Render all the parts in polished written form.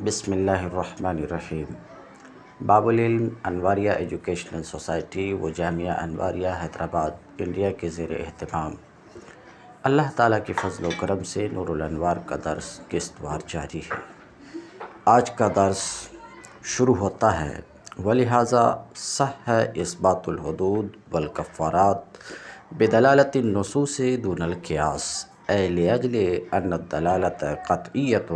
بسم اللہ الرحمن الرحیم۔ باب العلم انواریہ ایجوکیشنل سوسائٹی و جامعہ انواریہ حیدرآباد انڈیا کے زیر اہتمام اللہ تعالیٰ کے فضل و کرم سے نور الانوار کا درس قسط وار جاری ہے۔ آج کا درس شروع ہوتا ہے ولہذا صح اثبات الحدود والکفارات بدلالت النصوص دون القیاس اے لاجل ان الدلالت قطعیۃ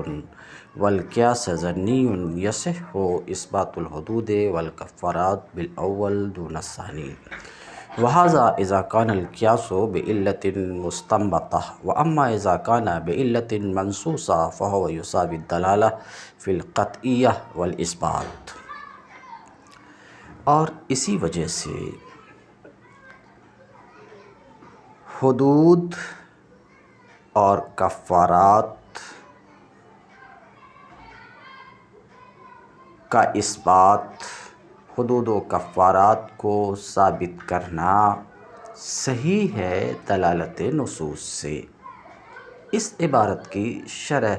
والقیاس ظنی یصح اثبات الحدود والکفارات بالاول دون الثانی وهذا اذا كان القياس بعلة مستنبطة واما اذا كان بعلة منصوصة فهو يساوي الدلالة في القطعية والاثبات۔ اور اسی وجہ سے حدود اور کفارات کا اثبات، حدود و کفارات کو ثابت کرنا صحیح ہے دلالت نصوص سے۔ اس عبارت کی شرح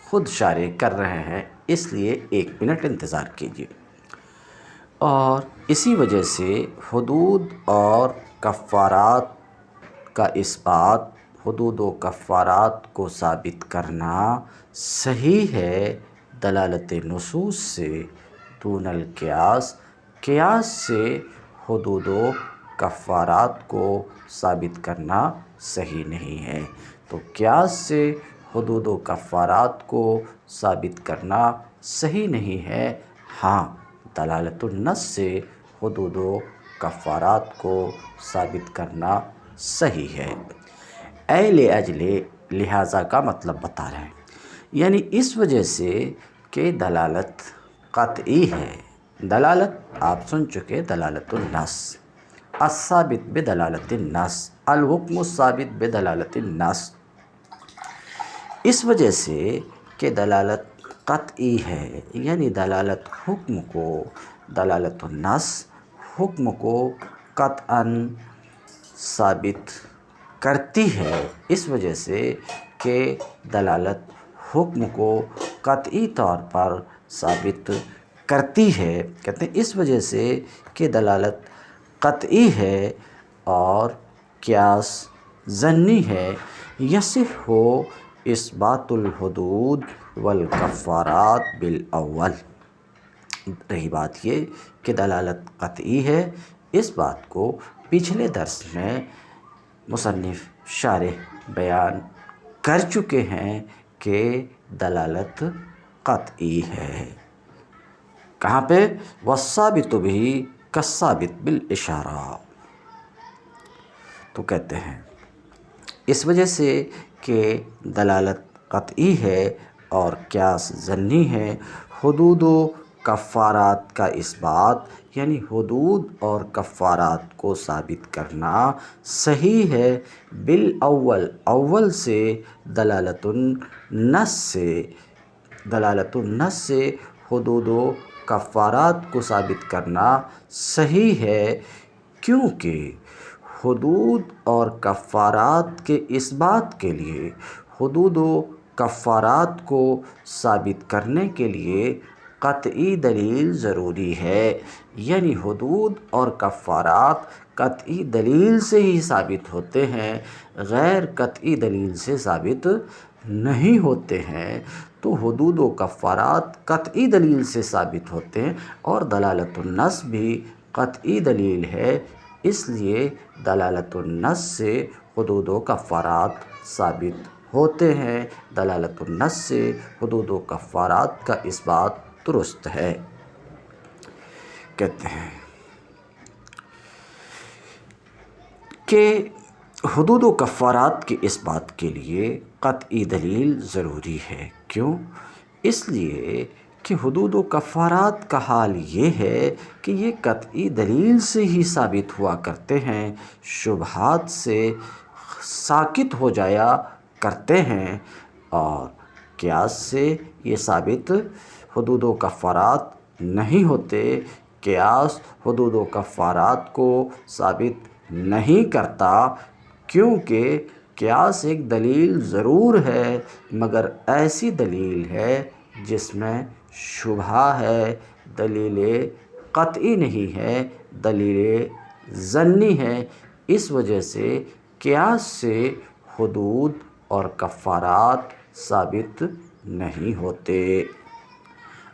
خود شارح کر رہے ہیں، اس لیے 1 منٹ انتظار کیجیے۔ اور اسی وجہ سے حدود اور کفارات کا اثبات، حدود و کفارات کو ثابت کرنا صحیح ہے دلالت نصوص سے دون القیاس، قیاس سے حدود و کفارات کو ثابت کرنا صحیح نہیں ہے۔ تو قیاس سے حدود و کفارات کو ثابت کرنا صحیح نہیں ہے، ہاں دلالت النص سے حدود و کفارات کو ثابت کرنا صحیح ہے۔ اے لاجل، لہٰذا کا مطلب بتا رہے ہیں، یعنی اس وجہ سے کہ دلالت قطعی ہے۔ دلالت آپ سن چکے، دلالت النص، الثابت بدلالت النص، الحکم الثابت بدلالت النص۔ اس وجہ سے کہ دلالت قطعی ہے، یعنی دلالت حکم کو، دلالت النص حکم کو قطعاً ثابت کرتی ہے، اس وجہ سے کہ دلالت حکم کو قطعی طور پر ثابت کرتی ہے، کہتے ہیں اس وجہ سے کہ دلالت قطعی ہے اور قیاس ظنی ہے، یصح اثبات الحدود والکفارات بالاول۔ رہی بات یہ کہ دلالت قطعی ہے، اس بات کو پچھلے درس میں مصنف شارح بیان کر چکے ہیں کہ دلالت قطعی ہے۔ کہاں پہ؟ والثابت بھی کالثابت بالاشارہ۔ تو کہتے ہیں اس وجہ سے کہ دلالت قطعی ہے اور قیاس ظنی ہے، حدود و کفارات کا اثبات یعنی حدود اور کفارات کو ثابت کرنا صحیح ہے بالاول، اول سے دلالت النص سے، دلالت النص سے حدود و کفارات کو ثابت کرنا صحیح ہے، کیونکہ حدود اور کفارات کے اثبات کے لیے، حدود و کفارات کو ثابت کرنے کے لیے قطعی دلیل ضروری ہے، یعنی حدود اور کفارات قطعی دلیل سے ہی ثابت ہوتے ہیں، غیر قطعی دلیل سے ثابت نہیں ہوتے ہیں۔ تو حدود و کفارات قطعی دلیل سے ثابت ہوتے ہیں اور دلالت النص بھی قطعی دلیل ہے، اس لیے دلالت النص سے حدود و کفارات ثابت ہوتے ہیں، دلالت النص سے حدود و کفارات کا اثبات درست ہے۔ کہتے ہیں کہ حدود و کفارات کے اثبات کے لیے قطعی دلیل ضروری ہے، کیوں؟ اس لیے کہ حدود و کفارات کا حال یہ ہے کہ یہ قطعی دلیل سے ہی ثابت ہوا کرتے ہیں، شبہات سے ساکت ہو جایا کرتے ہیں، اور قیاس سے یہ ثابت حدود و کفارات نہیں ہوتے۔ قیاس حدود و کفارات کو ثابت نہیں کرتا، کیونکہ قیاس ایک دلیل ضرور ہے، مگر ایسی دلیل ہے جس میں شبہ ہے، دلیل قطعی نہیں ہے، دلیل ظنی ہے، اس وجہ سے قیاس سے حدود اور کفارات ثابت نہیں ہوتے۔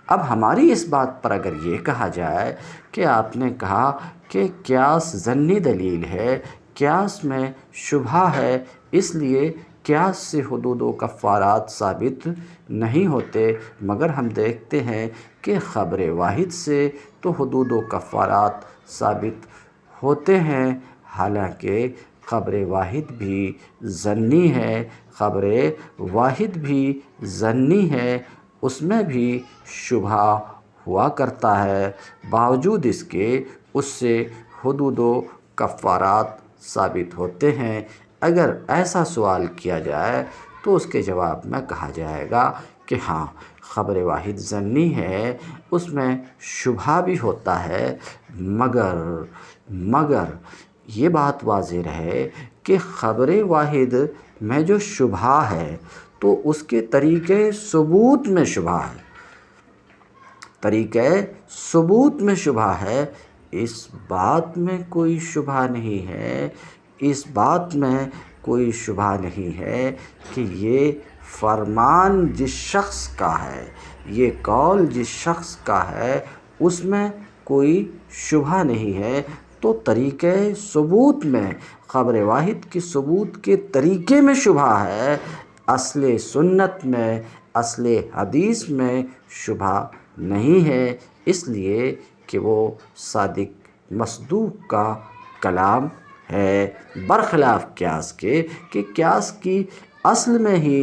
اب ہماری اس بات پر اگر یہ کہا جائے کہ آپ نے کہا کہ قیاس ظنی دلیل ہے، قیاس میں شبہ ہے، اس لیے قیاس سے حدود و کفارات ثابت نہیں ہوتے، مگر ہم دیکھتے ہیں کہ خبر واحد سے تو حدود و کفارات ثابت ہوتے ہیں، حالانکہ خبر واحد بھی ظنی ہے، خبر واحد بھی ظنی ہے، اس میں بھی شبہ ہوا کرتا ہے، باوجود اس کے اس سے حدود و کفارات ثابت ہوتے ہیں۔ اگر ایسا سوال کیا جائے تو اس کے جواب میں کہا جائے گا کہ ہاں، خبر واحد ظنی ہے، اس میں شبہ بھی ہوتا ہے، مگر یہ بات واضح رہے کہ خبر واحد میں جو شبہ ہے تو اس کے طریقۂ ثبوت میں شبہ ہے، طریقۂ ثبوت میں شبہ ہے، اس بات میں کوئی شبہ نہیں ہے، اس بات میں کوئی شبہ نہیں ہے کہ یہ فرمان جس شخص کا ہے، یہ قول جس شخص کا ہے، اس میں کوئی شبہ نہیں ہے، تو طریقۂ ثبوت میں خبر واحد کے ثبوت کے طریقے میں شبہ ہے، اصل سنت میں، اصل حدیث میں شبہ نہیں ہے، اس لیے کہ وہ صادق مصدوق کا کلام ہے، برخلاف قیاس کے کہ قیاس کی اصل میں ہی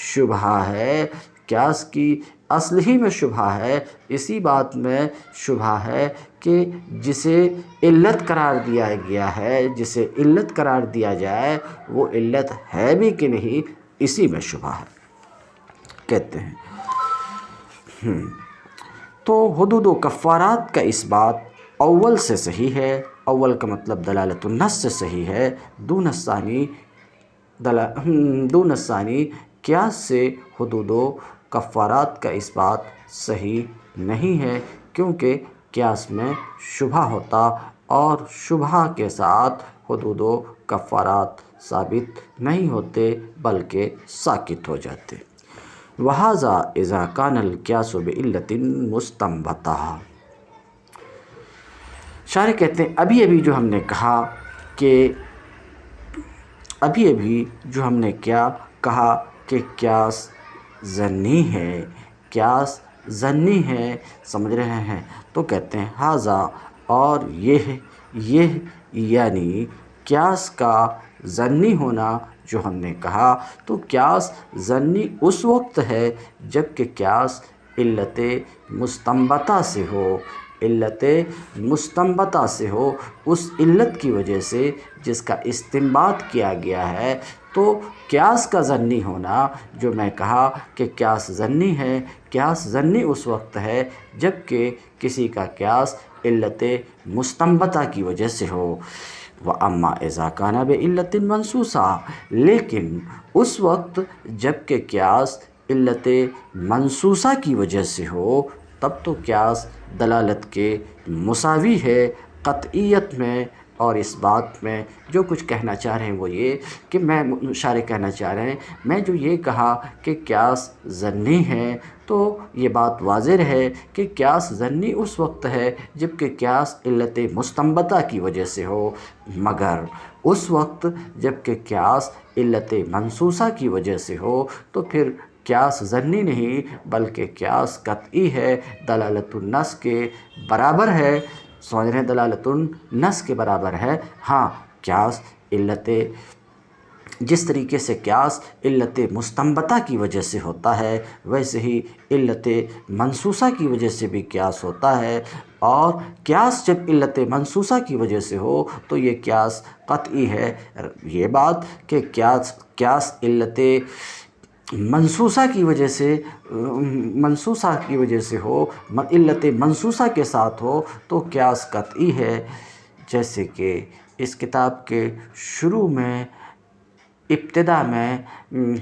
شبہ ہے، قیاس کی اصل ہی میں شبہ ہے، اسی بات میں شبہ ہے کہ جسے علت قرار دیا گیا ہے، جسے علت قرار دیا جائے وہ علت ہے بھی کہ نہیں، اسی میں شبہ ہے، کہتے ہیں۔ تو حدود و کفارات کا اس بات اول سے صحیح ہے، اول کا مطلب دلالت النص سے صحیح ہے، دون الثانی قیاس سے حدود و کفارات کا اس بات صحیح نہیں ہے، کیونکہ قیاس میں شبہ ہوتا اور شبہ کے ساتھ حدود و کفارات ثابت نہیں ہوتے بلکہ ساقط ہو جاتے۔ وَهَذَا إِذَا كَانَ الْقِيَاسُ بِعِلَّةٍ مُسْتَنبَطَةٍ۔ شارح کہتے ہیں ابھی جو ہم نے کہا کہ کیا کہا کہ قیاس ظنی ہے، قیاس ظنی ہے، سمجھ رہے ہیں، تو کہتے ہیں ھذا، اور یہ یعنی قیاس کا ظنی ہونا جو ہم نے کہا، تو قیاس ظنی اس وقت ہے جب کہ قیاس علت مستنبطہ سے ہو، علت مستنبطہ سے ہو، اس علت کی وجہ سے جس کا استنباط کیا گیا ہے، تو قیاس کا ظنی ہونا جو میں کہا کہ قیاس ظنی ہے، قیاس ظنی اس وقت ہے جب کہ کسی کا قیاس علت مستنبطہ کی وجہ سے ہو۔ وَأَمَّا إِذَا كَانَ بِعِلَّةٍ مَنْصُوصَةٍ، لیکن اس وقت جب کہ قیاس علت منصوصہ کی وجہ سے ہو، تب تو قیاس دلالت کے مساوی ہے قطعیت میں، اور اس بات میں جو کچھ کہنا چاہ رہے ہیں وہ یہ کہ شارح کہنا چاہ رہے ہیں میں جو یہ کہا کہ قیاس ظنی ہے، تو یہ بات واضح ہے کہ قیاس ظنی اس وقت ہے جب کہ قیاس علت مستنبطہ کی وجہ سے ہو، مگر اس وقت جب کہ قیاس علت منصوصہ کی وجہ سے ہو تو پھر قیاس ظنی نہیں بلکہ قیاس قطعی ہے، دلالت النص کے برابر ہے، سمجھ رہے ہیں، دلالت النص کے برابر ہے۔ ہاں، قیاس جس طریقے سے قیاس علت مستنبطہ کی وجہ سے ہوتا ہے، ویسے ہی علت منصوصہ کی وجہ سے بھی قیاس ہوتا ہے، اور قیاس جب علت منصوصہ کی وجہ سے ہو تو یہ قیاس قطعی ہے۔ یہ بات کہ قیاس علت منصوصہ کی وجہ سے ہو، علت منصوصہ کے ساتھ ہو تو قیاس قطعی ہے، جیسے کہ اس کتاب کے شروع میں ابتدا میں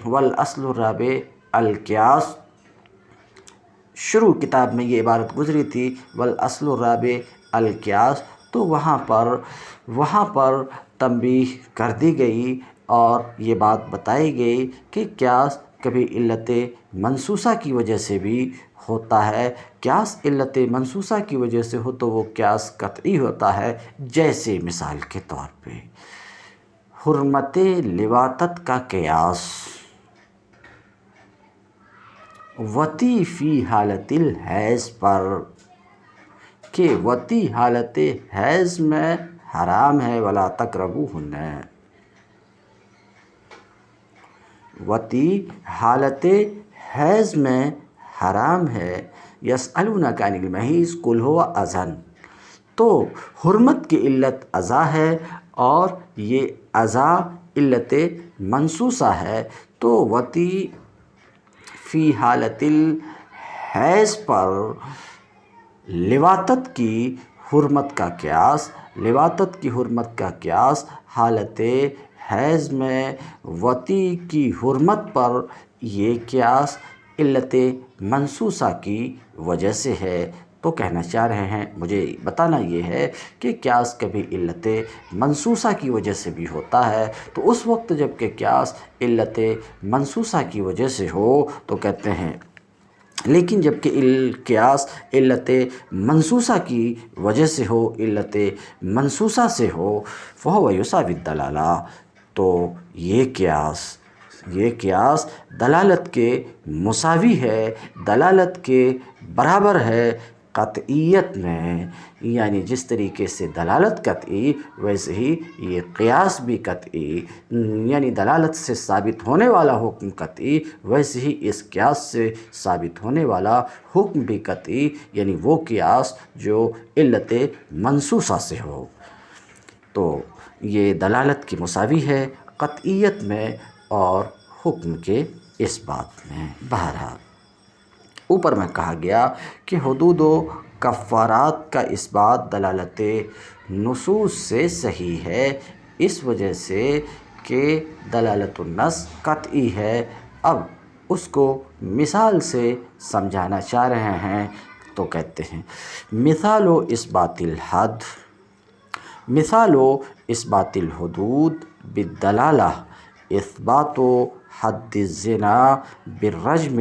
وَالْأَصْلُ الرَّابِعُ الْقِيَاسُ شروع کتاب میں یہ عبارت گزری تھی والاصل الرابع القیاس، تو وہاں پر تنبیہ کر دی گئی اور یہ بات بتائی گئی کہ قیاس کبھی علت منصوصہ کی وجہ سے بھی ہوتا ہے۔ قیاس علت منصوصہ کی وجہ سے ہو تو وہ قیاس قطعی ہوتا ہے، جیسے مثال کے طور پہ حرمت لواطت کا قیاس وطی فی حالت الحیض پر، کہ وطی حالت حیض میں حرام ہے، ولا تقربوہن، وطی حالت حیض میں حرام ہے۔ یسألونک عن المحیض قل هو اذى، تو حرمت کی علت اذی ہے اور یہ اذی علت منصوصہ ہے، تو وطی فی حالت الحیض پر لواطت کی حرمت کا قیاس، لواطت کی حرمت کا قیاس حالت حیض میں وطی کی حرمت پر یہ قیاس علت منصوصہ کی وجہ سے ہے۔ تو کہنا چاہ رہے ہیں، مجھے بتانا یہ ہے کہ قیاس کبھی علت منصوصہ کی وجہ سے بھی ہوتا ہے، تو اس وقت جب کہ قیاس علت منصوصہ کی وجہ سے ہو تو کہتے ہیں، لیکن جب کہ قیاس علت منصوصہ کی وجہ سے ہو، علت منصوصہ سے ہو، فہو یساوی الدلالہ، تو یہ قیاس دلالت کے مساوی ہے، دلالت کے برابر ہے قطعیت میں، یعنی جس طریقے سے دلالت قطعی ویسے ہی یہ قیاس بھی قطعی، یعنی دلالت سے ثابت ہونے والا حکم قطعی ویسے ہی اس قیاس سے ثابت ہونے والا حکم بھی قطعی، یعنی وہ قیاس جو علت منصوصہ سے ہو۔ تو یہ دلالت کی مساوی ہے قطعیت میں اور حکم کے اس بات میں۔ بہرحال اوپر میں کہا گیا کہ حدود و کفارات کا اس بات دلالت نصوص سے صحیح ہے، اس وجہ سے کہ دلالت النص قطعی ہے۔ اب اس کو مثال سے سمجھانا چاہ رہے ہیں، تو کہتے ہیں مثال و اثبات الحد، مثال و اثبات الحدود بالدلالہ اثبات حد الزنا بالرجم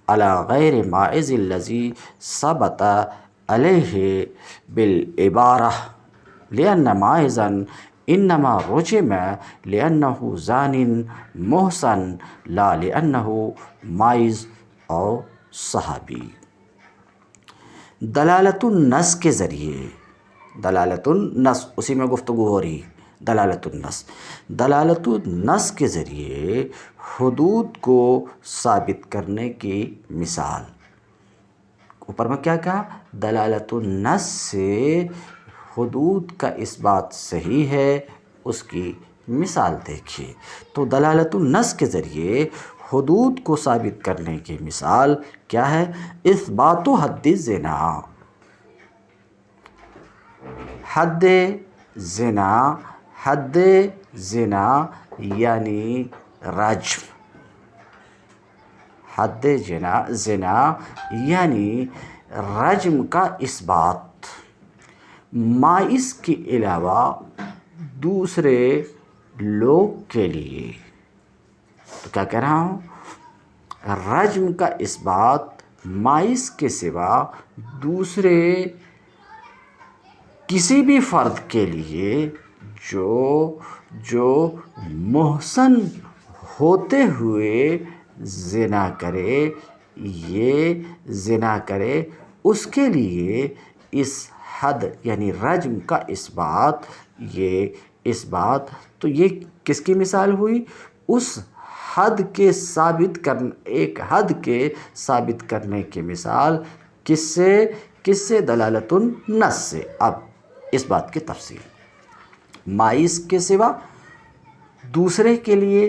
علی غیر ماعز الذی ثبت علیہ بالعبارہ، لأن ماعزا انما رجم لأنه زان محصن لا لأنه ماعز او صحابی۔ دلالت النص کے ذریعے، دلالت النص اسی میں گفتگو ہو رہی، دلالت النص کے ذریعے حدود کو ثابت کرنے کی مثال۔ اوپر میں کیا کہا؟ دلالت النص سے حدود کا اس بات صحیح ہے، اس کی مثال دیکھیے۔ تو دلالت النص کے ذریعے حدود کو ثابت کرنے کی مثال کیا ہے؟ اثبات حد الزنا، حد زنا، حد زنا یعنی رجم، حد زنا یعنی رجم کا اثبات ماعز کے علاوہ دوسرے لوگ کے لیے۔ تو کیا کہہ رہا ہوں؟ رجم کا اثبات ماعز کے سوا دوسرے کسی بھی فرد کے لیے جو محسن ہوتے ہوئے زنا کرے، یہ زنا کرے، اس کے لیے اس حد یعنی رجم کا اثبات، یہ اثبات، تو یہ کس کی مثال ہوئی؟ اس حد کے ثابت کرنے، ایک حد کے ثابت کرنے کی مثال کس سے؟ دلالت النص سے۔ اب اس بات کی تفصیل، ماعز کے سوا دوسرے کے لیے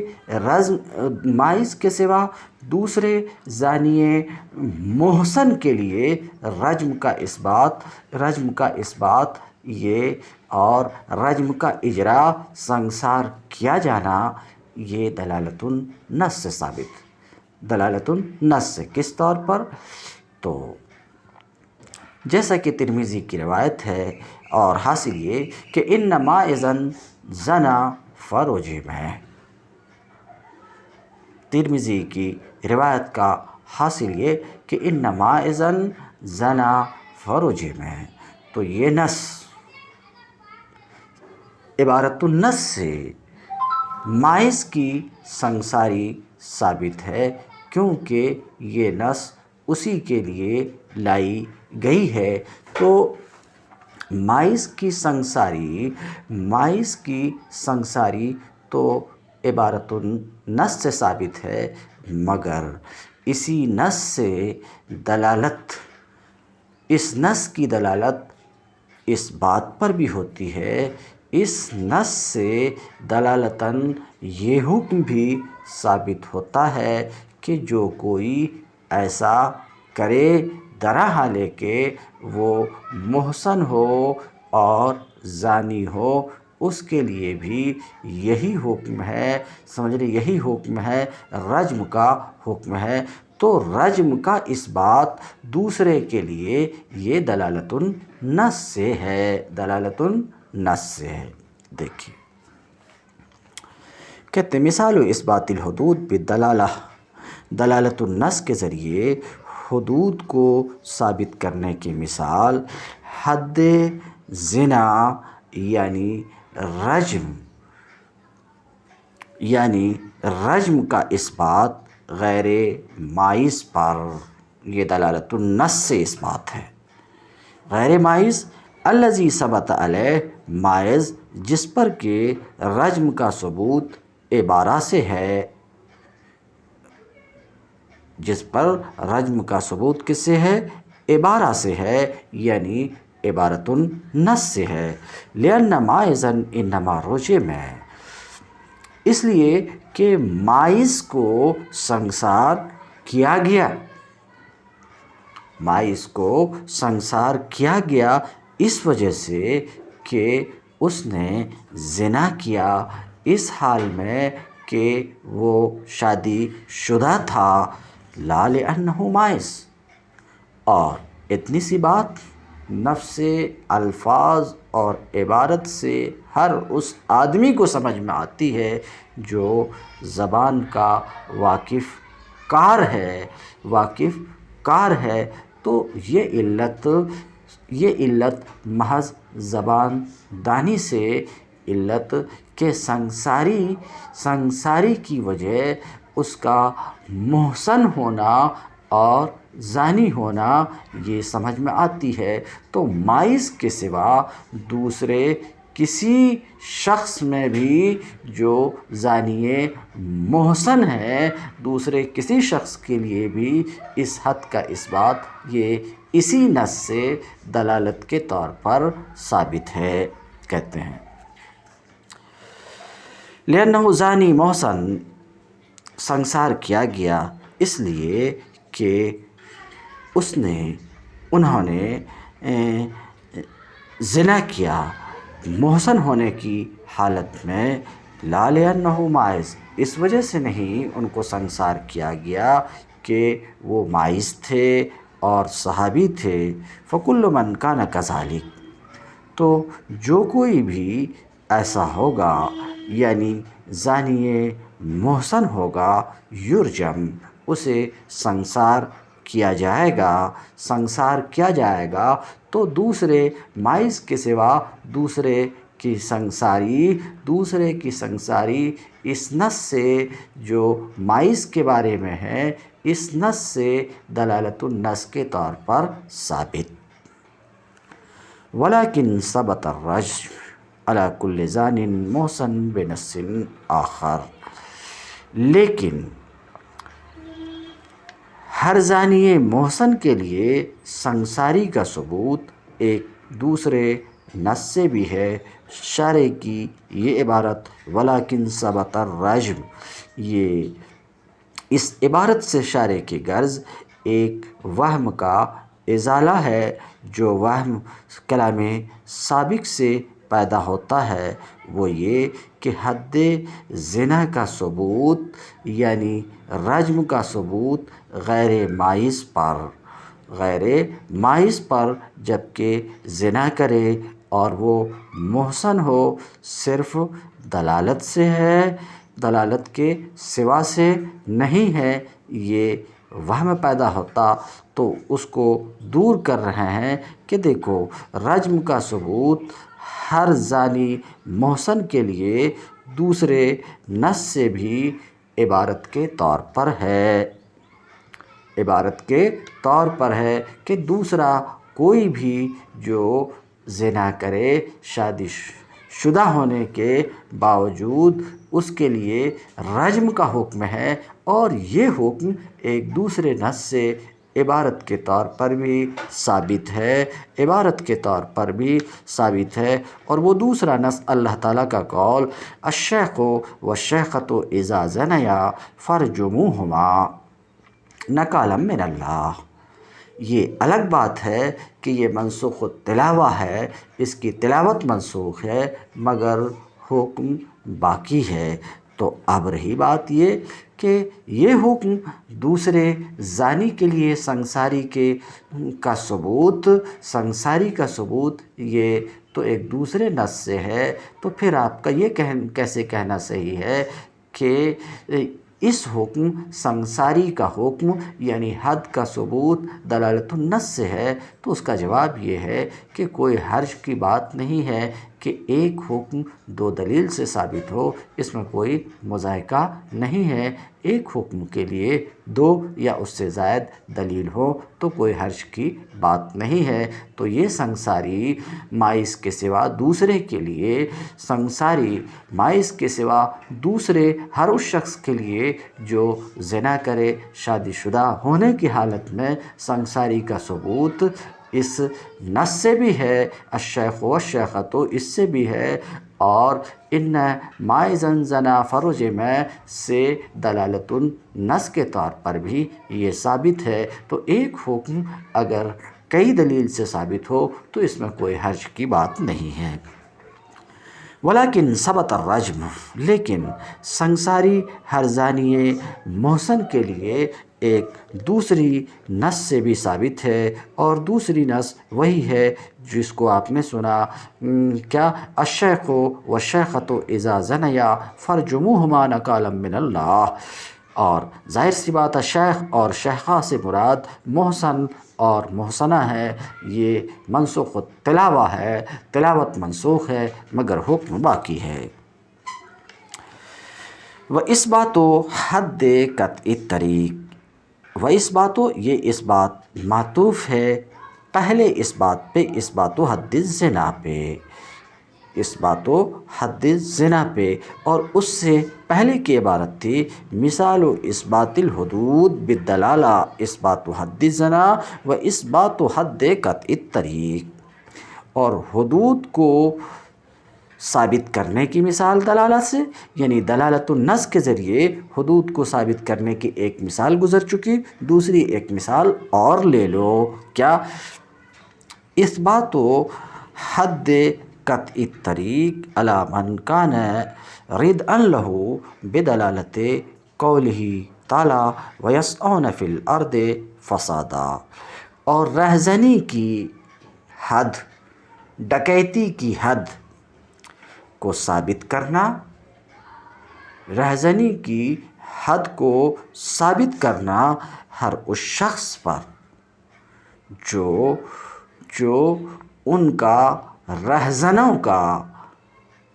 ماعز کے سوا دوسرے زانی محسن کے لیے رجم کا اثبات یہ، اور رجم کا اجرا سنگسار کیا جانا، یہ دلالت النص سے ثابت، دلالت النص سے کس طور پر؟ تو جیسا کہ ترمذی کی روایت ہے، اور حاصل یہ کہ ان ماعزن زنا فرجم ہے، ترمذی کی روایت کا حاصل یہ کہ ان ماعزن زنا فرجم ہے، تو یہ نص عبارت النص سے ماعز کی سنگساری ثابت ہے، کیونکہ یہ نص اسی کے لیے لائی گئی ہے۔ تو ماعز کی سنگساری تو عبارت النص سے ثابت ہے، مگر اسی نص سے دلالت، اس نص کی دلالت اس بات پر بھی ہوتی ہے، اس نص سے دلالتاً یہ حکم بھی ثابت ہوتا ہے کہ جو کوئی ایسا کرے درا حالے کہ وہ محسن ہو اور زانی ہو، اس کے لیے بھی یہی حکم ہے، سمجھ لیں یہی حکم ہے، رجم کا حکم ہے۔ تو رجم کا اس بات دوسرے کے لیے یہ دلالت النص سے ہے، دلالت النص سے ہے۔ دیکھیے کہتے مثال و اثبات الحدود بالدلالہ، دلالت النص کے ذریعے حدود کو ثابت کرنے کی مثال حد زنا یعنی رجم کا اثبات غیر ماعز پر، یہ دلالت النص سے اثبات ہے۔ غیر ماعز الذی ثبت علیہ، ماعز جس پر کہ رجم کا ثبوت عبارہ سے ہے، جس پر رجم کا ثبوت کس سے ہے؟ عبارہ سے ہے، یعنی عبارت النص سے ہے۔ لأن ماعزا انما رجم ہے، اس لیے کہ ماعز کو سنگسار کیا گیا، ماعز کو سنگسار کیا گیا اس وجہ سے کہ اس نے زنا کیا اس حال میں کہ وہ شادی شدہ تھا، لا لأنہ ماعز۔ اور اتنی سی بات نفس الفاظ اور عبارت سے ہر اس آدمی کو سمجھ میں آتی ہے جو زبان کا واقف کار ہے، تو یہ علت محض زبان دانی سے علت کے سنگساری کی وجہ اس کا محسن ہونا اور زانی ہونا یہ سمجھ میں آتی ہے۔ تو ماعز کے سوا دوسرے کسی شخص میں بھی جو زانی محسن ہے، دوسرے کسی شخص کے لیے بھی اس حد کا اثبات یہ اسی نص سے دلالت کے طور پر ثابت ہے۔ کہتے ہیں لأنہ زانی محسن، سنگسار کیا گیا اس لیے کہ انہوں نے زنا کیا محسن ہونے کی حالت میں، لا لأنہ ماعز، اس وجہ سے نہیں ان کو سنگسار کیا گیا کہ وہ ماعز تھے اور صحابی تھے۔ فکل من کان کذالک، تو جو کوئی بھی ایسا ہوگا یعنی زانی محسن ہوگا، یرجم، اسے سنگسار کیا جائے گا، تو دوسرے ماعز کے سوا دوسرے کی سنگساری اس نص سے جو ماعز کے بارے میں ہے، اس نص سے دلالت النص کے طور پر ثابت۔ ولیکن ثبت الرجم علی کل زان محسن بنص آخر، لیکن ہر زانی محسن کے لیے سنگساری کا ثبوت ایک دوسرے نص سے بھی ہے۔ شارع کی یہ عبارت ولیکن ثبت الرجم، یہ اس عبارت سے شارع کی غرض ایک وہم کا ازالہ ہے، جو وہم کلام سابق سے پیدا ہوتا ہے، وہ یہ کہ حد زنا کا ثبوت یعنی رجم کا ثبوت غیر ماعز پر غیر مائز پر جبکہ زنا کرے اور وہ محسن ہو صرف دلالت سے ہے، دلالت کے سوا سے نہیں ہے، یہ وہم پیدا ہوتا تو اس کو دور کر رہے ہیں کہ دیکھو رجم کا ثبوت ہر زانی محسن کے لیے دوسرے نص سے بھی عبارت کے طور پر ہے، عبارت کے طور پر ہے کہ دوسرا کوئی بھی جو زنا کرے شادی شدہ ہونے کے باوجود اس کے لیے رجم کا حکم ہے، اور یہ حکم ایک دوسرے نص سے عبارت کے طور پر بھی ثابت ہے، عبارت کے طور پر بھی ثابت ہے۔ اور وہ دوسرا نص اللہ تعالیٰ کا قول الشیخ والشیخۃ اذا زنیا فرجموہما نکالا من اللہ، یہ الگ بات ہے کہ یہ منسوخ التلاوہ ہے، اس کی تلاوت منسوخ ہے مگر حکم باقی ہے۔ تو اب رہی بات یہ کہ یہ حکم دوسرے زانی کے لیے سنگساری کا سنگساری کا ثبوت یہ تو ایک دوسرے نص سے ہے، تو پھر آپ کا یہ کیسے کہنا صحیح ہے کہ اس حکم سنگساری کا حکم یعنی حد کا ثبوت دلالت النص سے ہے؟ تو اس کا جواب یہ ہے کہ کوئی حرج کی بات نہیں ہے کہ ایک حکم دو دلیل سے ثابت ہو، اس میں کوئی مضائقہ نہیں ہے، ایک حکم کے لیے دو یا اس سے زائد دلیل ہو تو کوئی حرج کی بات نہیں ہے۔ تو یہ سنگساری مائز کے سوا دوسرے کے لیے، سنگساری مائز کے سوا دوسرے ہر اس شخص کے لیے جو زنا کرے شادی شدہ ہونے کی حالت میں، سنگساری کا ثبوت اس نص سے بھی ہے، الشیخ والشیخۃ اس سے بھی ہے، اور ان مائزا زنا فرجم سے دلالت النص کے طور پر بھی یہ ثابت ہے۔ تو ایک حکم اگر کئی دلیل سے ثابت ہو تو اس میں کوئی حرج کی بات نہیں ہے۔ ولیکن ثبت الرجم، لیکن سنگساری ہر زانی محسن کے لیے ایک دوسری نص سے بھی ثابت ہے، اور دوسری نص وہی ہے جس کو آپ نے سنا، کیا الشیخ والشیخۃ اذا زنیا فرجموہما نکالا من اللہ، اور ظاہر سی بات ہے شیخ اور شیخہ سے مراد محسن اور محسنہ ہے، یہ منسوخ التلاوہ ہے، تلاوت منسوخ ہے مگر حکم باقی ہے۔ وَإِثْبَاتُ حَدِّ قَطْعِ الطَّرِیق، وَإِثْبَاتُ یہ اس بات معطوف ہے پہلے اس بات پہ، اثبات حد الزنا پہ، اثبات حد الزنا پہ، اور اس سے پہلے کی عبارت تھی مثال اثبات الحدود بالدلالہ اثبات حد الزنا و اثبات حد قطع الطریق، اور حدود کو ثابت کرنے کی مثال دلالت سے، یعنی دلالت النص کے ذریعے حدود کو ثابت کرنے کی ایک مثال گزر چکی، دوسری ایک مثال اور لے لو، کیا اثبات حد قطع الطریق علی من کان ردءا لہ بدلالت قولہ تعالی ویسعون فی الارض فسادا، اور رہزنی کی حد، ڈکیتی کی حد کو ثابت کرنا، رہزنی کی حد کو ثابت کرنا ہر اس شخص پر جو ان کا رہزنوں کا،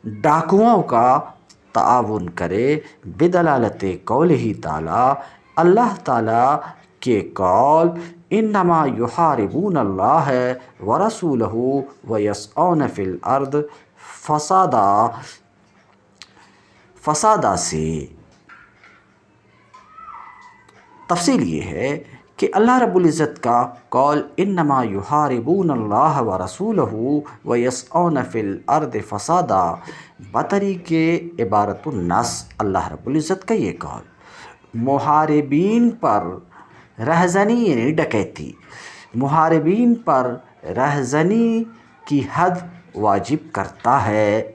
ڈاکوؤں کا تعاون کرے، بدلالت قولہ تعالی، اللہ تعالیٰ کے قول انما یحاربون اللہ ورسولہ ویسعون فی الارض فسادا سے۔ تفصیل یہ ہے کہ اللہ رب العزت کا قول انما یحاربون اللہ ورسولہ ویسعون فی الارض فسادا بطریق عبارت النص، اللہ رب العزت کا یہ قول محاربین پر رہزنی یعنی ڈکیتی، محاربین پر رہزنی کی حد واجب کرتا ہے،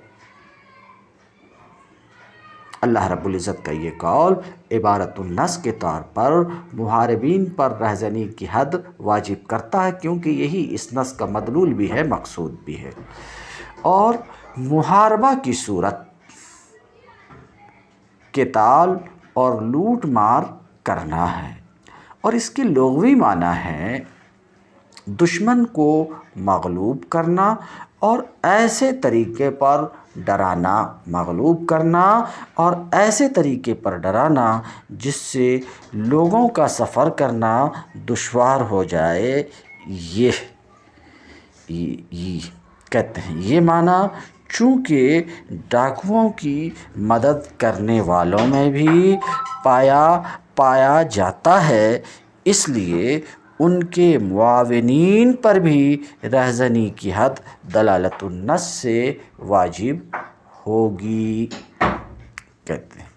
اللہ رب العزت کا یہ قول عبارت النص کے طور پر محاربین پر رہزنی کی حد واجب کرتا ہے، کیونکہ یہی اس نص کا مدلول بھی ہے، مقصود بھی ہے۔ اور محاربہ کی صورت قتال اور لوٹ مار کرنا ہے، اور اس کی لغوی معنی ہے دشمن کو مغلوب کرنا اور ایسے طریقے پر ڈرانا، مغلوب کرنا اور ایسے طریقے پر ڈرانا جس سے لوگوں کا سفر کرنا دشوار ہو جائے۔ یہ کہتے ہیں یہ معنی چونکہ ڈاکوؤں کی مدد کرنے والوں میں بھی پایا جاتا ہے، اس لیے ان کے معاونین پر بھی رہزنی کی حد دلالت النص سے واجب ہوگی۔ کہتے ہیں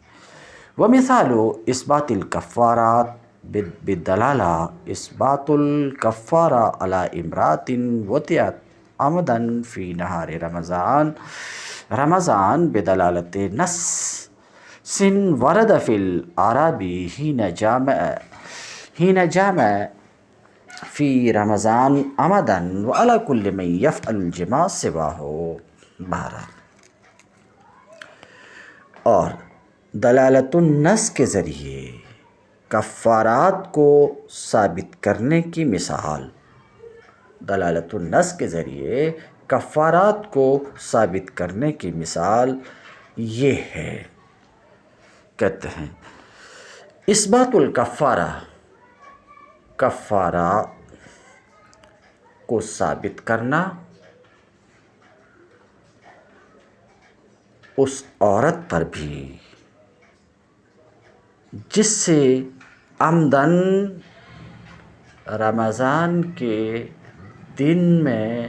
وَمِثَالُ إِثْبَاتِ الْكَفَّارَاتِ بِالدَّلَالَةِ إِثْبَاتُ الْكَفَّارَةِ عَلَى امْرَأَةٍ وُطِئَتْ عَمْدًا فِي نَهَارِ رمضان بِدَلَالَةِ نَصٍّ وَرَدَ فِي الْأَعْرَابِ حِينَ جَامَعَ فِي رمضان عَمْدًا وَعَلَى كُلِّ مَنْ يَفْعَلُ الْجِمَاعَ سِوَاهُ۔ بہرحال اور دلالت النص کے ذریعے کفارات کو ثابت کرنے کی مثال، دلالت النص کے ذریعے کفارات کو ثابت کرنے کی مثال یہ ہے۔ کہتے ہیں اثبات الکفارہ، کفارہ کو ثابت کرنا اس عورت پر بھی جس سے عمداً رمضان کے دن میں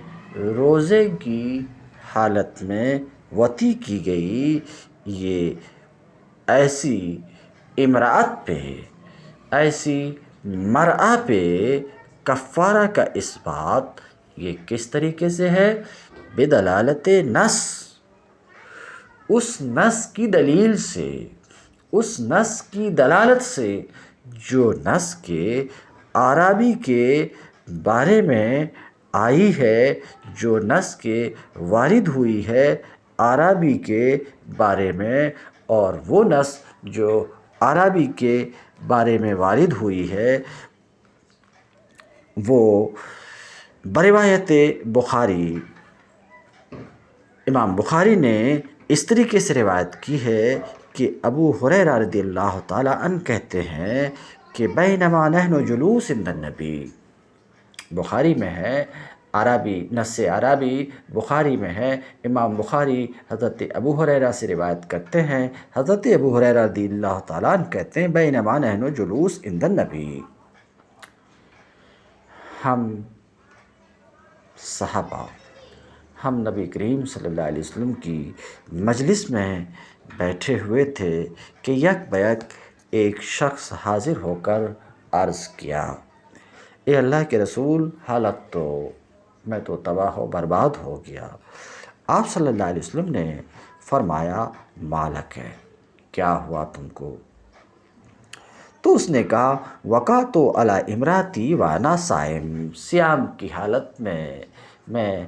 روزے کی حالت میں وطی کی گئی، یہ ایسی امرأت پہ، ایسی مرأة پہ کفارہ کا اثبات یہ کس طریقے سے ہے؟ بدلالت نص، اس نص کی دلیل سے، اس نص کی دلالت سے جو نص کے اعرابی کے بارے میں آئی ہے، جو نص کے وارد ہوئی ہے اعرابی کے بارے میں، اور وہ نص جو اعرابی کے بارے میں وارد ہوئی ہے وہ بروایت بخاری، امام بخاری نے اس طریقے سے روایت کی ہے کہ ابو ہریرہ رضی اللہ تعالیٰ عنہ کہتے ہیں کہ بینما نحن جلوس عند النبی، بخاری میں ہے عربی، نص عربی بخاری میں ہے، امام بخاری حضرت ابو ہریرہ سے روایت کرتے ہیں، حضرت ابو ہریرہ رضی اللہ تعالیٰ عنہ کہتے ہیں بینما نحن جلوس عند النبی، ہم صحابہ، ہم نبی کریم صلی اللہ علیہ وسلم کی مجلس میں بیٹھے ہوئے تھے کہ یک بیک ایک شخص حاضر ہو کر عرض کیا، اے اللہ کے رسول، حالت تو میں تو تباہ و برباد ہو گیا۔ آپ صلی اللہ علیہ وسلم نے فرمایا مالک ہے، کیا ہوا تم کو؟ تو اس نے کہا وقعت علی امراتی وانا صائم، صیام کی حالت میں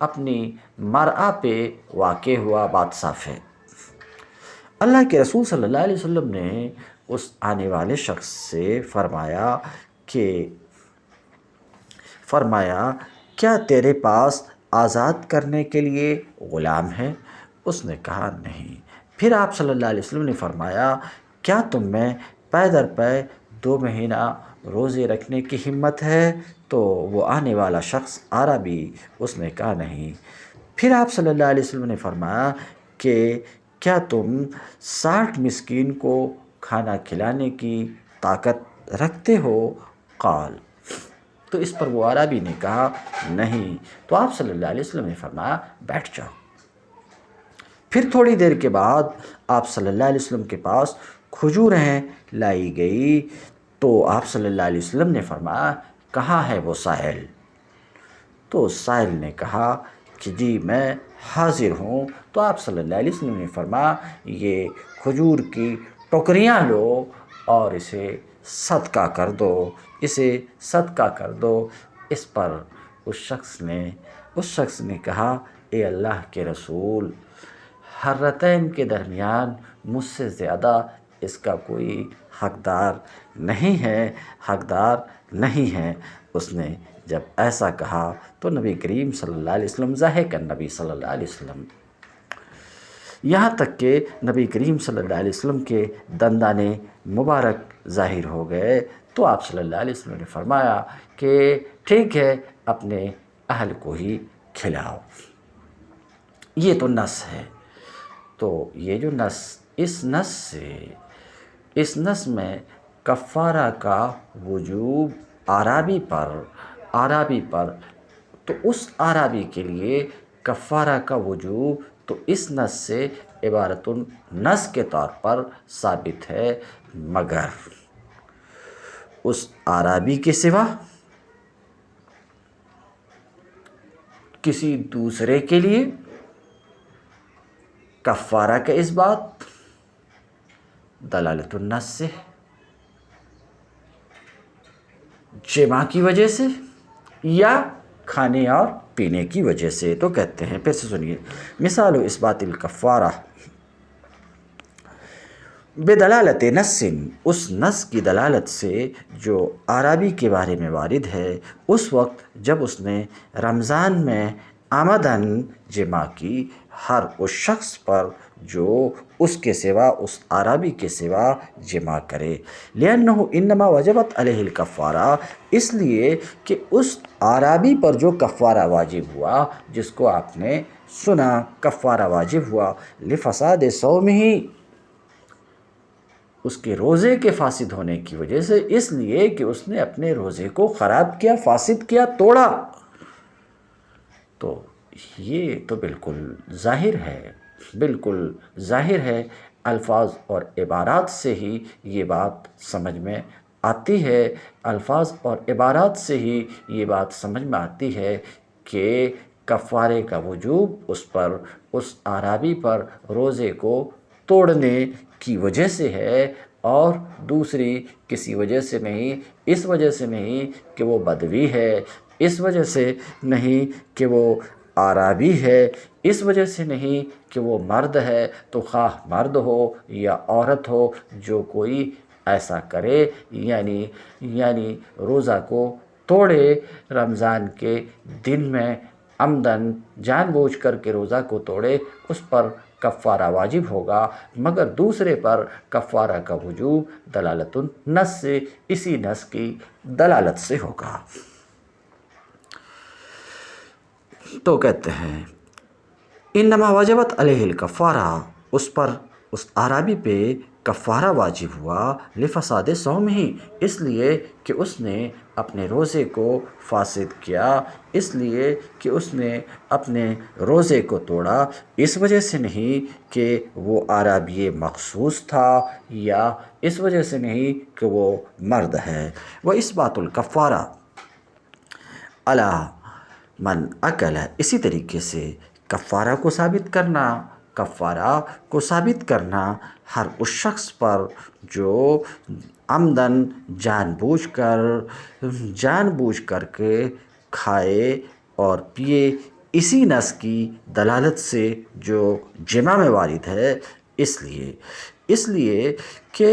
اپنی مرأة پہ واقع ہوا، بات صاف ہے۔ اللہ کے رسول صلی اللہ علیہ وسلم نے اس آنے والے شخص سے فرمایا کیا تیرے پاس آزاد کرنے کے لیے غلام ہے؟ اس نے کہا نہیں۔ پھر آپ صلی اللہ علیہ وسلم نے فرمایا کیا تم میں پے در پے 2 مہینہ روزے رکھنے کی ہمت ہے؟ تو وہ آنے والا شخص عربی، اس نے کہا نہیں۔ پھر آپ صلی اللہ علیہ وسلم نے فرمایا کہ کیا تم 60 مسکین کو کھانا کھلانے کی طاقت رکھتے ہو؟ قال، تو اس پر وہ عربی نے کہا نہیں۔ تو آپ صلی اللہ علیہ وسلم نے فرمایا بیٹھ جاؤ۔ پھر تھوڑی دیر کے بعد آپ صلی اللہ علیہ وسلم کے پاس کھجوریں لائی گئی، تو آپ صلی اللہ علیہ وسلم نے فرمایا کہاں ہے وہ سائل؟ تو سائل نے کہا کہ جی میں حاضر ہوں، تو آپ صلی اللہ علیہ وسلم نے فرمایا یہ کھجور کی ٹوکریاں لو اور اسے صدقہ کر دو، اسے صدقہ کر دو۔ اس پر اس شخص نے کہا اے اللہ کے رسول، حرتین کے درمیان مجھ سے زیادہ اس کا کوئی حقدار نہیں ہے۔ اس نے جب ایسا کہا تو نبی کریم صلی اللہ علیہ وسلم ضاحکاً نبی صلی اللہ علیہ وسلم، یہاں تک کہ نبی کریم صلی اللہ علیہ وسلم کے دندان مبارک ظاہر ہو گئے، تو آپ صلی اللہ علیہ وسلم نے فرمایا کہ ٹھیک ہے اپنے اہل کو ہی کھلاؤ۔ یہ تو نص ہے۔ تو یہ جو اس نص میں کفارہ کا وجوب اعرابی پر تو اس اعرابی کے لیے کفارہ کا وجوب تو اس نص سے عبارت النص کے طور پر ثابت ہے، مگر اس اعرابی کے سوا کسی دوسرے کے لیے کفارہ کا اس بات دلالت النص سے، جمع کی وجہ سے یا کھانے اور پینے کی وجہ سے۔ تو کہتے ہیں، پھر سے سنیے، مثال اس بات الکفارہ بدلالت نص، اس نص کی دلالت سے جو اعرابی کے بارے میں وارد ہے، اس وقت جب اس نے رمضان میں آمدن جمع کی، ہر اس شخص پر جو اس کے سوا، اس اعرابی کے سوا جمع کرے، لِأَنَّهُ إِنَّمَا وَجَبَتْ عَلَيْهِ الْكَفَّارَةُ، اس لیے کہ اس اعرابی پر جو کفارہ واجب ہوا، جس کو آپ نے سنا کفارہ واجب ہوا، لِفَسَادِ صَوْمِهِ، اس کے روزے کے فاسد ہونے کی وجہ سے، اس لیے کہ اس نے اپنے روزے کو خراب کیا، فاسد کیا، توڑا۔ تو یہ تو بالکل ظاہر ہے، الفاظ اور عبارات سے ہی یہ بات سمجھ میں آتی ہے، کہ کفارے کا وجوب اس اعرابی پر روزے کو توڑنے کی وجہ سے ہے، اور دوسری کسی وجہ سے نہیں، اس وجہ سے نہیں کہ وہ بدوی ہے، اس وجہ سے نہیں کہ وہ اعرابی ہے، اس وجہ سے نہیں کہ وہ مرد ہے، تو خواہ مرد ہو یا عورت ہو، جو کوئی ایسا کرے، یعنی روزہ کو توڑے، رمضان کے دن میں عمدن جان بوجھ کر کے روزہ کو توڑے، اس پر کفارہ واجب ہوگا، مگر دوسرے پر کفارہ کا وجوب دلالت النص سے، اسی نص کی دلالت سے ہوگا۔ تو کہتے ہیں انما وجبت علیہ الکفارہ، اس اعرابی پہ کفارہ واجب ہوا، لفساد صومہ، اس لیے کہ اس نے اپنے روزے کو فاسد کیا، اس لیے کہ اس نے اپنے روزے کو توڑا، اس وجہ سے نہیں کہ وہ اعرابی مخصوص تھا، یا اس وجہ سے نہیں کہ وہ مرد ہے۔ وَإِثْبَاتُ الْكَفَّارَةِ عَلَى مَنْ أَكَلَ، اسی طریقے سے کفارہ کو ثابت کرنا ہر اس شخص پر جو عمدن جان بوجھ کر کے کھائے اور پیے، اسی نص کی دلالت سے جو جمع میں وارد ہے، اس لیے کہ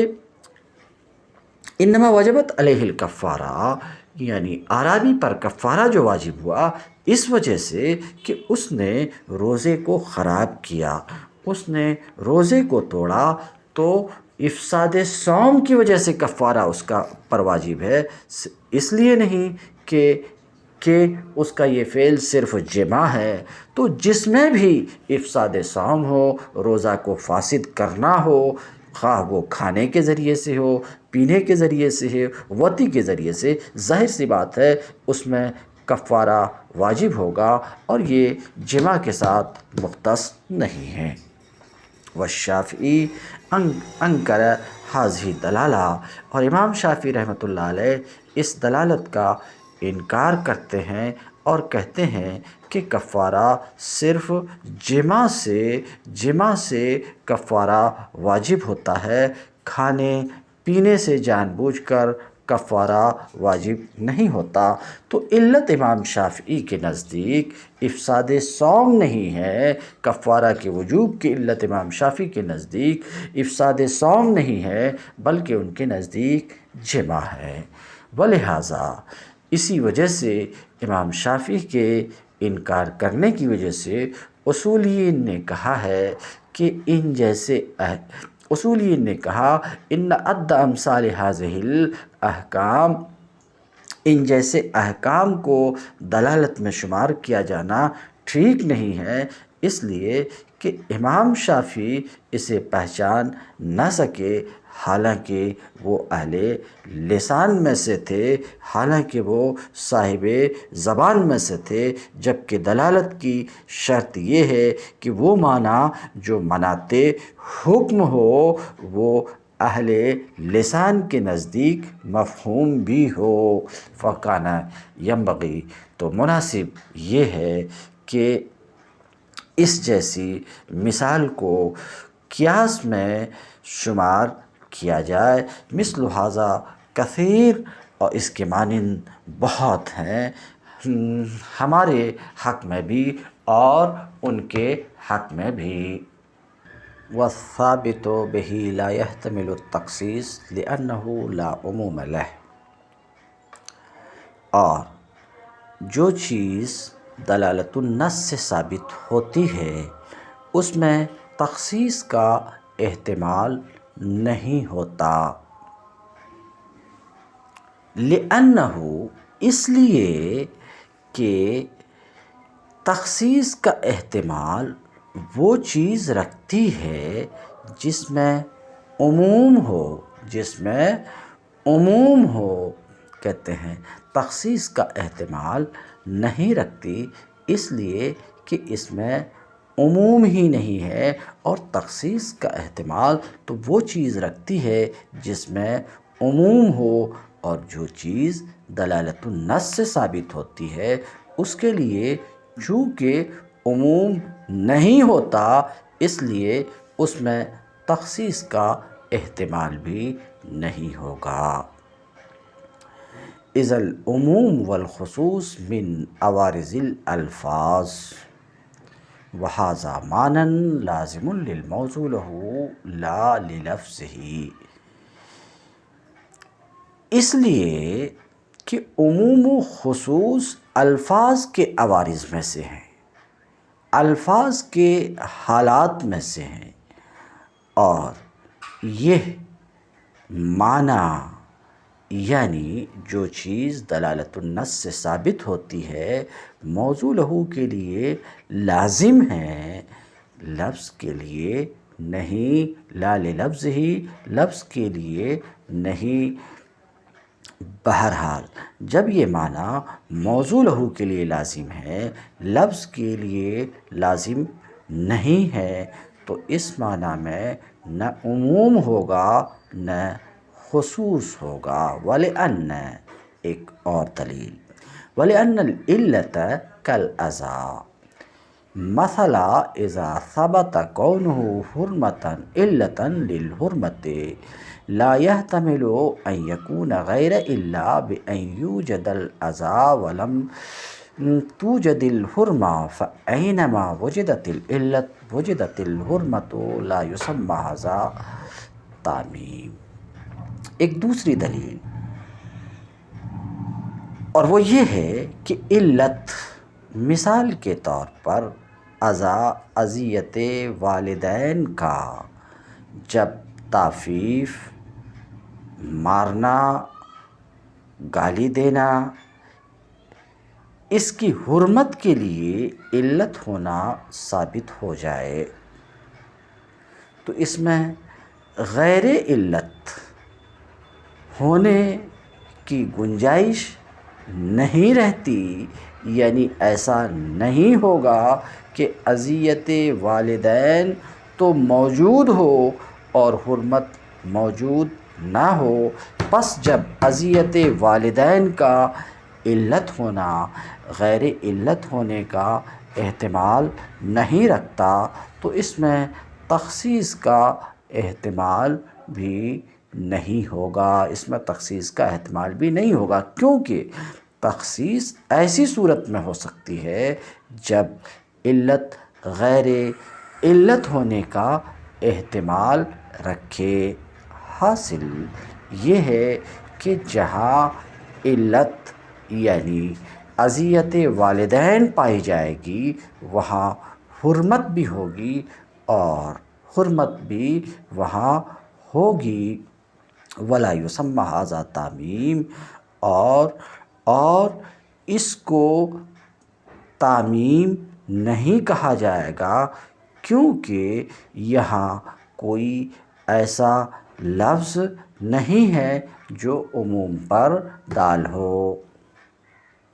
انما وجبت علیہ الکفارہ، یعنی اعرابی پر کفارہ جو واجب ہوا، اس وجہ سے کہ اس نے روزے کو خراب کیا، اس نے روزے کو توڑا، تو افساد صوم کی وجہ سے کفارہ اس کا پر واجب ہے، اس لیے نہیں کہ اس کا یہ فعل صرف جمع ہے۔ تو جس میں بھی افساد صوم ہو، روزہ کو فاسد کرنا ہو، خواہ وہ کھانے کے ذریعے سے ہو، پینے کے ذریعے سے ہو، وطی کے ذریعے سے، ظاہر سی بات ہے اس میں کفارہ واجب ہوگا، اور یہ جمع کے ساتھ مختص نہیں ہے۔ والشافعی انکر حاضی دلالہ، اور امام شافعی رحمۃ اللہ علیہ اس دلالت کا انکار کرتے ہیں اور کہتے ہیں کہ کفارہ صرف جمع سے کفارہ واجب ہوتا ہے، کھانے پینے سے جان بوجھ کر کفارہ واجب نہیں ہوتا۔ تو علت امام شافعی کے نزدیک افساد صوم نہیں ہے، کفارہ کے وجوب کی علت امام شافعی کے نزدیک افساد صوم نہیں ہے، بلکہ ان کے نزدیک جمع ہے۔ ولہٰذا اسی وجہ سے امام شافعی کے انکار کرنے کی وجہ سے اصولیین نے کہا ہے کہ اصولیین نے کہا ان عد امثال هذه الاحکام، ان جیسے احکام کو دلالت میں شمار کیا جانا ٹھیک نہیں ہے، اس لیے کہ امام شافعی اسے پہچان نہ سکے، حالانکہ وہ اہل لسان میں سے تھے، حالانکہ وہ صاحب زبان میں سے تھے، جبکہ دلالت کی شرط یہ ہے کہ وہ معنی جو مناتے حکم ہو وہ اہل لسان کے نزدیک مفہوم بھی ہو۔ فَكَانَ يَنبغي، تو مناسب یہ ہے کہ اس جیسی مثال کو قیاس میں شمار کیا جائے۔ مثل ھذا کثیر، اور اس کے مانند بہت ہیں ہمارے حق میں بھی اور ان کے حق میں بھی۔ وَالثَّابِتُ بِهِ لَا يَحْتَمِلُ التَّخْصِيصَ لِأَنَّهُ لَا عُمُومَ لَهُ، اور جو چیز دلالت النص سے ثابت ہوتی ہے اس میں تخصیص کا احتمال نہیں ہوتا۔ لِأَنَّهُ، اس لیے کہ تخصیص کا احتمال وہ چیز رکھتی ہے جس میں عموم ہو، کہتے ہیں تخصیص کا احتمال نہیں رکھتی، اس لیے کہ اس میں عموم ہی نہیں ہے، اور تخصیص کا احتمال تو وہ چیز رکھتی ہے جس میں عموم ہو، اور جو چیز دلالت النص سے ثابت ہوتی ہے اس کے لیے چونکہ عموم نہیں ہوتا، اس لیے اس میں تخصیص کا احتمال بھی نہیں ہوگا۔ اِذ العموم والخصوص من عوارض الالفاظ، وَهَذَا مَعْنًى لَازِمٌ لِلْمَوْضُوعِ لَهُ لَا لِلَفْظِهِ، اس لیے کہ عموم و خصوص الفاظ کے عوارض میں سے ہیں، الفاظ کے حالات میں سے ہیں، اور یہ معنی یعنی جو چیز دلالت النص سے ثابت ہوتی ہے موضوع لہو کے لیے لازم ہے، لفظ کے لیے نہیں، لا للفظہ، لفظ کے لیے نہیں۔ بہرحال جب یہ معنی موضوع لہو کے لیے لازم ہے، لفظ کے لیے لازم نہیں ہے، تو اس معنی میں نہ عموم ہوگا نہ خصوص ہوگا۔ وَلِأَنَّ، ایک اور دلیل، وَلِأَنَّ الْعِلَّةَ كَالْأَذَى، مثلا اذا ثبت كونه حرمة علة للحرمة لا يحتمل ان يكون غير الا بان يوجد الاذى ولم توجد الحرمة، فأينما وجدت العلة وجدت الحرمة، لا يسمى هذا تعمیم۔ ایک دوسری دلیل، اور وہ یہ ہے کہ علت، مثال کے طور پر اذیت والدین کا، جب تافیف، مارنا، گالی دینا، اس کی حرمت کے لیے علت ہونا ثابت ہو جائے تو اس میں غیر علت ہونے کی گنجائش نہیں رہتی، یعنی ایسا نہیں ہوگا کہ اذیت والدین تو موجود ہو اور حرمت موجود نہ ہو، پس جب اذیت والدین کا علت ہونا غیر علت ہونے کا احتمال نہیں رکھتا تو اس میں تخصیص کا احتمال بھی نہیں ہوگا، اس میں تخصیص کا احتمال بھی نہیں ہوگا، کیونکہ تخصیص ایسی صورت میں ہو سکتی ہے جب علت غیر علت ہونے کا احتمال رکھے۔ حاصل یہ ہے کہ جہاں علت یعنی اذیت والدین پائی جائے گی وہاں حرمت بھی ہوگی اور حرمت بھی وہاں ہوگی۔ ولا یسمى ھذا تعمیم، اور اس کو تعمیم نہیں کہا جائے گا کیونکہ یہاں کوئی ایسا لفظ نہیں ہے جو عموم پر دال ہو۔